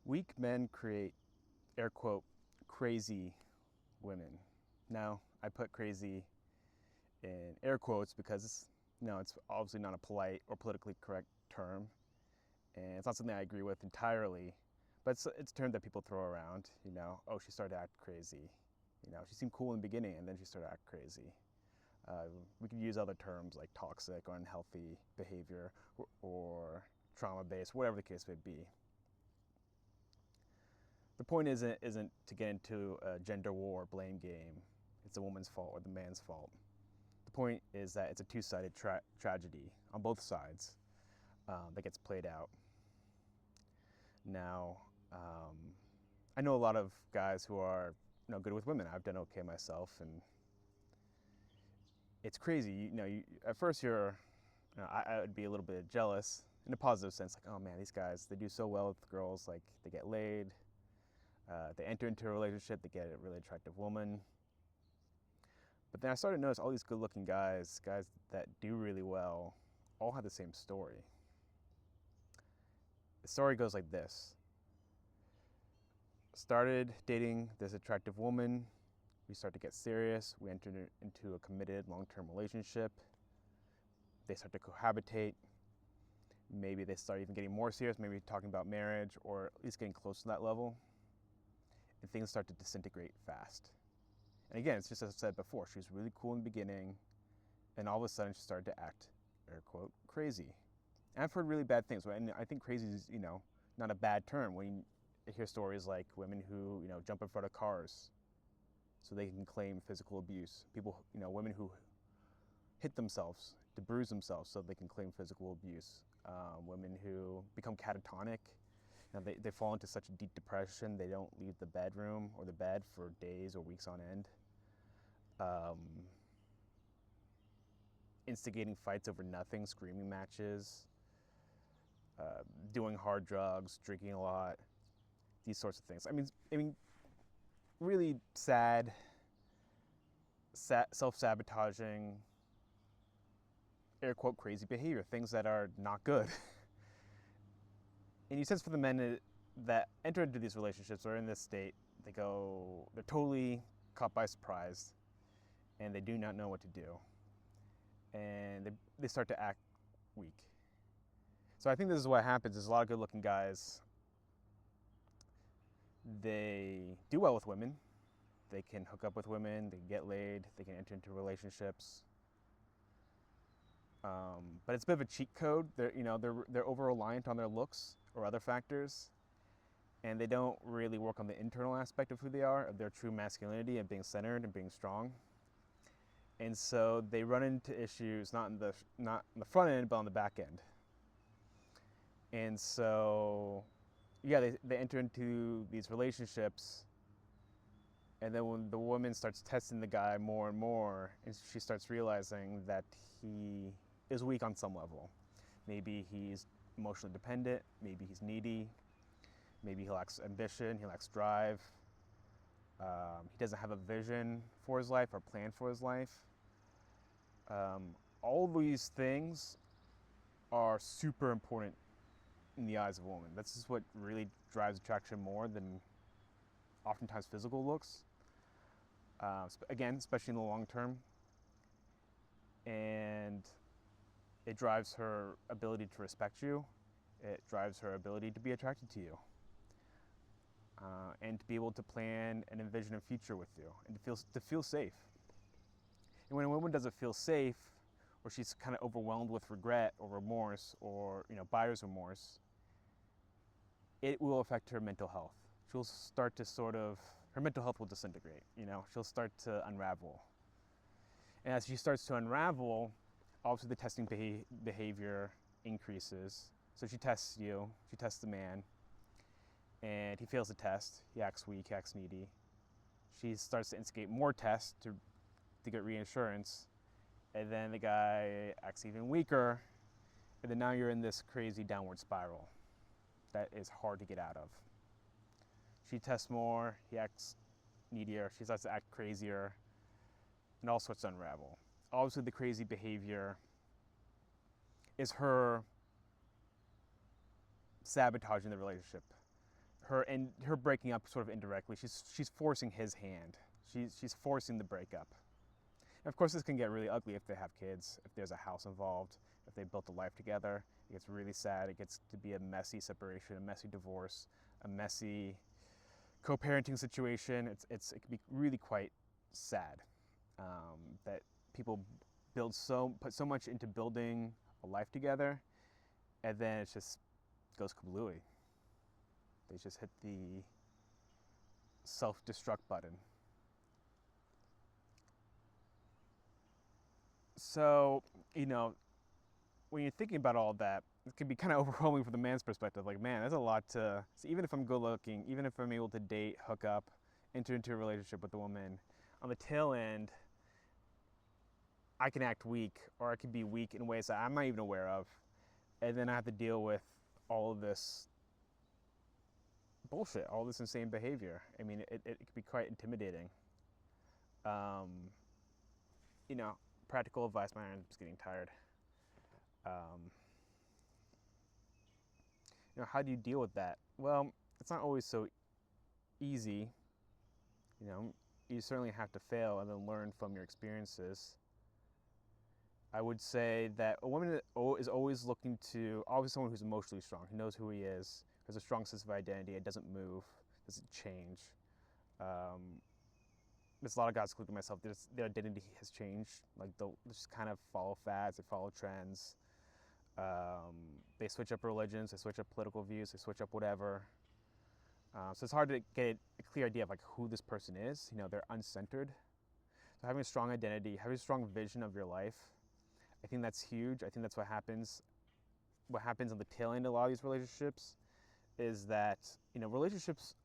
Weak men create, air quote, crazy women. Now, I put crazy in air quotes because it's obviously not a polite or politically correct term, and it's not something I agree with entirely, but it's a term that people throw around. Oh, she started to act crazy. She seemed cool in the beginning, and then she started to act crazy. We could use other terms like toxic or unhealthy behavior or trauma-based, whatever the case may be. The point isn't to get into a gender war blame game. It's the woman's fault or the man's fault. The point is that it's a two-sided tragedy on both sides that gets played out. Now, I know a lot of guys who are good with women. I've done okay myself, and it's crazy. At first I would be a little bit jealous in a positive sense, like, oh man, these guys, they do so well with girls, like they get laid, they enter into a relationship, they get a really attractive woman. But then I started to notice all these good-looking guys that do really well, all have the same story. The story goes like this. Started dating this attractive woman, we start to get serious, we enter into a committed long-term relationship, they start to cohabitate, maybe they start even getting more serious, maybe talking about marriage or at least getting close to that level, and things start to disintegrate fast. And again, it's just as I said before, she was really cool in the beginning, and all of a sudden she started to act, air quote, crazy. And I've heard really bad things, and I think crazy is, not a bad term. When you hear stories like women who, jump in front of cars so they can claim physical abuse. People, women who hit themselves to bruise themselves so they can claim physical abuse. Women who become catatonic. They fall into such a deep depression, they don't leave the bedroom or the bed for days or weeks on end. Instigating fights over nothing, screaming matches, doing hard drugs, drinking a lot, these sorts of things. I mean, really sad, self-sabotaging, air quote, crazy behavior, things that are not good. And you sense for the men that enter into these relationships or in this state, they're totally caught by surprise, and they do not know what to do. And they start to act weak. So I think this is what happens. There's a lot of good-looking guys. They do well with women. They can hook up with women. They can get laid. They can enter into relationships. But it's a bit of a cheat code. They're over-reliant on their looks or other factors, and they don't really work on the internal aspect of who they are, of their true masculinity and being centered and being strong. And so they run into issues not in the front end, but on the back end. And so, yeah, they enter into these relationships, and then when the woman starts testing the guy more and more, and she starts realizing that he is weak on some level. Maybe he's emotionally dependent, maybe he's needy, maybe he lacks ambition, he lacks drive, he doesn't have a vision for his life or plan for his life. All these things are super important in the eyes of a woman. This is what really drives attraction more than oftentimes physical looks. Again, especially in the long term. And it drives her ability to respect you. It drives her ability to be attracted to you. And to be able to plan and envision a future with you and to feel safe. And when a woman doesn't feel safe, or she's kind of overwhelmed with regret or remorse or buyer's remorse, it will affect her mental health. She'll start to her mental health will disintegrate, she'll start to unravel. And as she starts to unravel, obviously the testing behavior increases. So she tests you, she tests the man, and he fails the test. He acts weak, he acts needy. She starts to instigate more tests to get reassurance, and then the guy acts even weaker, and then now you're in this crazy downward spiral that is hard to get out of. She tests more, he acts needier, she starts to act crazier, and all sorts to unravel. Obviously the crazy behavior is her sabotaging the relationship, her breaking up sort of indirectly. She's forcing his hand. She's forcing the breakup. And of course, this can get really ugly if they have kids, if there's a house involved, if they built a life together. It gets really sad. It gets to be a messy separation, a messy divorce, a messy co-parenting situation. It can be really quite sad that people put so much into building a life together, and then it just goes kablooey. They just hit the self-destruct button. So, when you're thinking about all that, it can be kind of overwhelming from the man's perspective. Like, man, there's a lot to. So even if I'm good looking, even if I'm able to date, hook up, enter into a relationship with a woman, on the tail end, I can act weak, or I can be weak in ways that I'm not even aware of, and then I have to deal with all of this bullshit, all this insane behavior. I mean, it can be quite intimidating. Practical advice. Man, I'm just getting tired. How do you deal with that? Well, it's not always so easy. You certainly have to fail and then learn from your experiences. I would say that a woman is always looking to, always someone who's emotionally strong, who knows who he is, has a strong sense of identity, it doesn't move, doesn't change. There's a lot of guys, including myself, their identity has changed. Like, they'll just kind of follow fads, they follow trends. They switch up religions, they switch up political views, they switch up whatever. So it's hard to get a clear idea of like who this person is. They're uncentered. So having a strong identity, having a strong vision of your life, I think that's huge. I think that's what happens. What happens on the tail end of a lot of these relationships is that relationships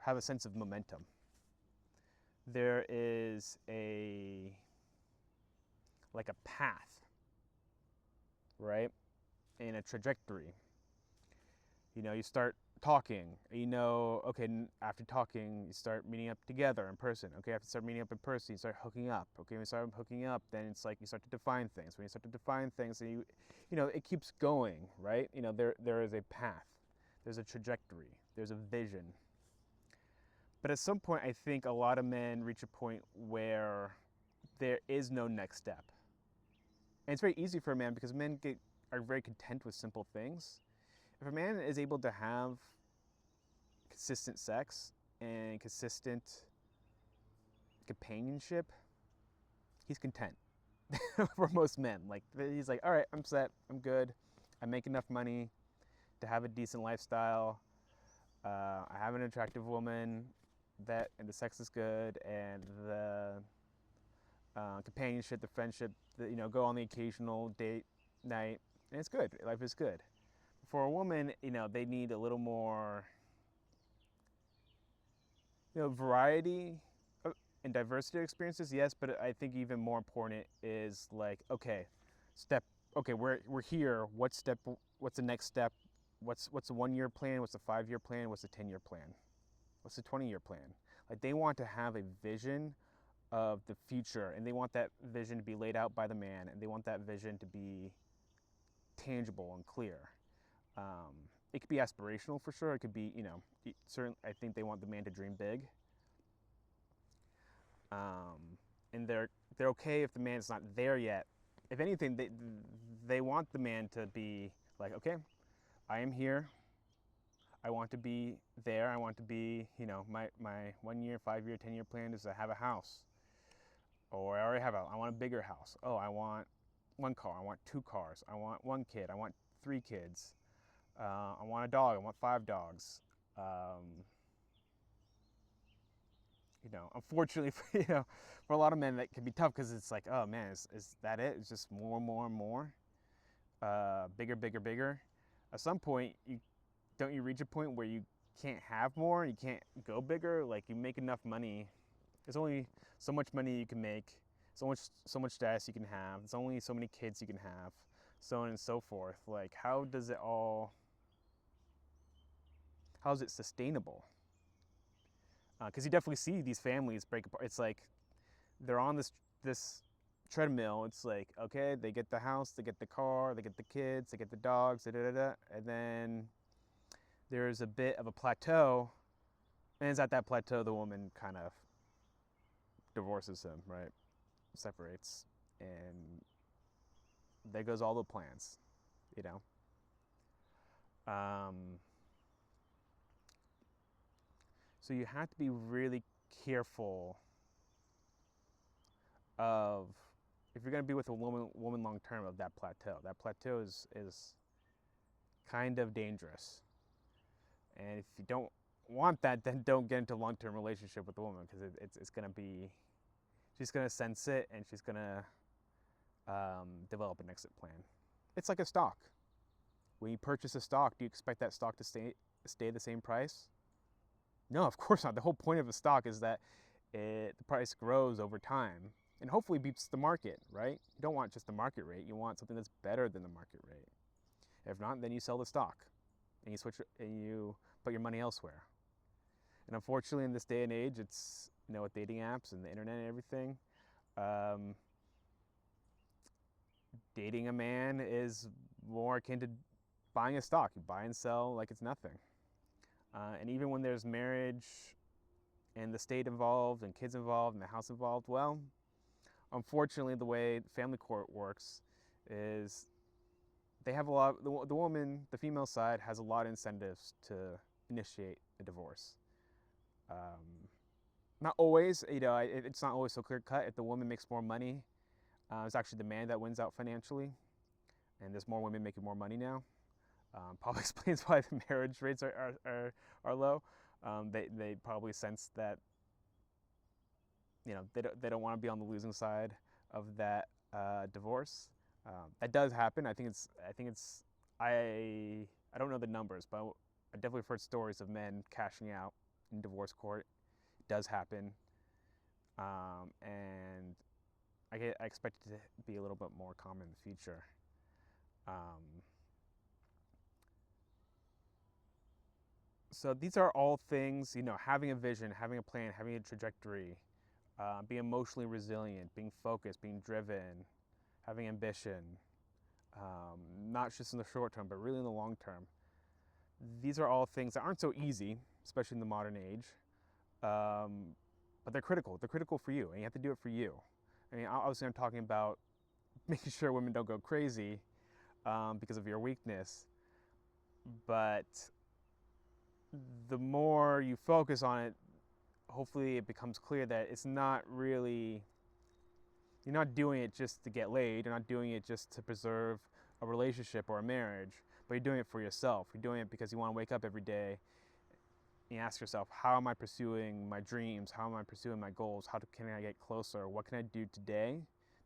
have a sense of momentum. There is a path, right? And a trajectory. You start talking, okay, after talking, you start meeting up together in person. Okay, after you start meeting up in person, you start hooking up. Okay, when you start hooking up, then it's like you start to define things. When you start to define things, and it keeps going, right? There is a path, there's a trajectory, there's a vision. But at some point, I think a lot of men reach a point where there is no next step. And it's very easy for a man because men are very content with simple things. If a man is able to have consistent sex and consistent companionship, he's content. For most men, he's like, all right, I'm set, I'm good, I make enough money to have a decent lifestyle, I have an attractive woman, and the sex is good, and the companionship, the friendship, go on the occasional date night, and it's good. Life is good. For a woman, they need a little more, variety and diversity of experiences, yes, but I think even more important is okay, we're here. What's the next step? What's the 1-year plan? What's the 5-year plan? What's the 10-year plan? What's the 20-year plan? They want to have a vision of the future, and they want that vision to be laid out by the man, and they want that vision to be tangible and clear. It could be aspirational for sure. It could be, certain. I think they want the man to dream big. And they're okay if the man's not there yet. If anything, they want the man to be like, okay, I am here. I want to be there. I want to be, my 1-year, 5-year, 10-year plan is to have a house. Or I already have I want a bigger house. Oh, I want 1 car. I want 2 cars. I want 1 kid. I want 3 kids. I want a dog. I want 5 dogs. Unfortunately, for a lot of men, that can be tough because it's like, oh man, is that it? It's just more and more and more. Bigger, bigger, bigger. At some point, don't you reach a point where you can't have more? You can't go bigger? You make enough money. There's only so much money you can make, so much status you can have. There's only so many kids you can have, so on and so forth. How is it sustainable? Because you definitely see these families break apart. It's like they're on this treadmill. It's like, okay, they get the house, they get the car, they get the kids, they get the dogs, and then there's a bit of a plateau, and it's at that plateau the woman kind of divorces him, right? Separates, and there goes all the plans, you know. So you have to be really careful of, if you're going to be with a woman long term, of that plateau. That plateau is kind of dangerous, and if you don't want that, then don't get into a long-term relationship with a woman, because it's going to be, she's going to sense it, and she's going to develop an exit plan. It's like a stock. When you purchase a stock, do you expect that stock to stay the same price? No, of course not. The whole point of a stock is that the price grows over time and hopefully beats the market, right? You don't want just the market rate. You want something that's better than the market rate. If not, then you sell the stock and you switch and you put your money elsewhere. And unfortunately, in this day and age, it's, you know, with dating apps and the internet and everything, dating a man is more akin to buying a stock. You buy and sell like it's nothing. And even when there's marriage and the state involved and kids involved and the house involved, well, unfortunately, the way family court works is they have a lot, the woman, the female side, has a lot of incentives to initiate a divorce. Not always, you know, it's not always so clear cut. If the woman makes more money, it's actually the man that wins out financially, and there's more women making more money now. Probably explains why the marriage rates are low. They probably sense that, you know, they don't want to be on the losing side of that divorce. That does happen. I don't know the numbers, but I definitely have heard stories of men cashing out in divorce court. It does happen, and I expect it to be a little bit more common in the future. So these are all things, you know, having a vision, having a plan, having a trajectory, being emotionally resilient, being focused, being driven, having ambition, not just in the short term, but really in the long term. These are all things that aren't so easy, especially in the modern age, but they're critical. They're critical for you, and you have to do it for you. I mean, obviously I'm talking about making sure women don't go crazy because of your weakness, but the more you focus on it, hopefully it becomes clear that it's not really, you're not doing it just to get laid, you're not doing it just to preserve a relationship or a marriage, but you're doing it for yourself. You're doing it because you want to wake up every day and ask yourself, how am I pursuing my dreams? How am I pursuing my goals? Can I get closer? What can I do today,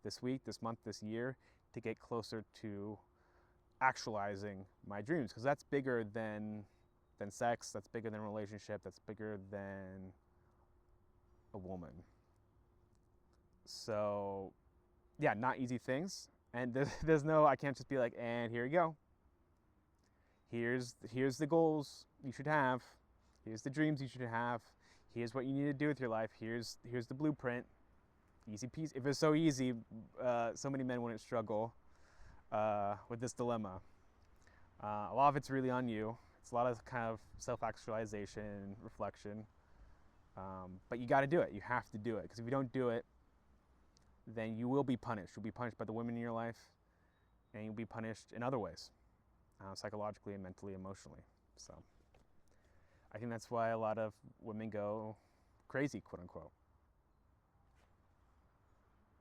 this week, this month, this year, to get closer to actualizing my dreams? Because that's bigger than sex, that's bigger than a relationship, that's bigger than a woman. So yeah, not easy things. And there's no, I can't just be like, and here you go. Here's the goals you should have. Here's the dreams you should have. Here's what you need to do with your life. Here's the blueprint. Easy peasy. If it was so easy, so many men wouldn't struggle with this dilemma. A lot of it's really on you. It's a lot of kind of self-actualization, reflection. But you got to do it. You have to do it. Because if you don't do it, then you will be punished. You'll be punished by the women in your life, and you'll be punished in other ways, psychologically and mentally, emotionally. So I think that's why a lot of women go crazy, quote unquote.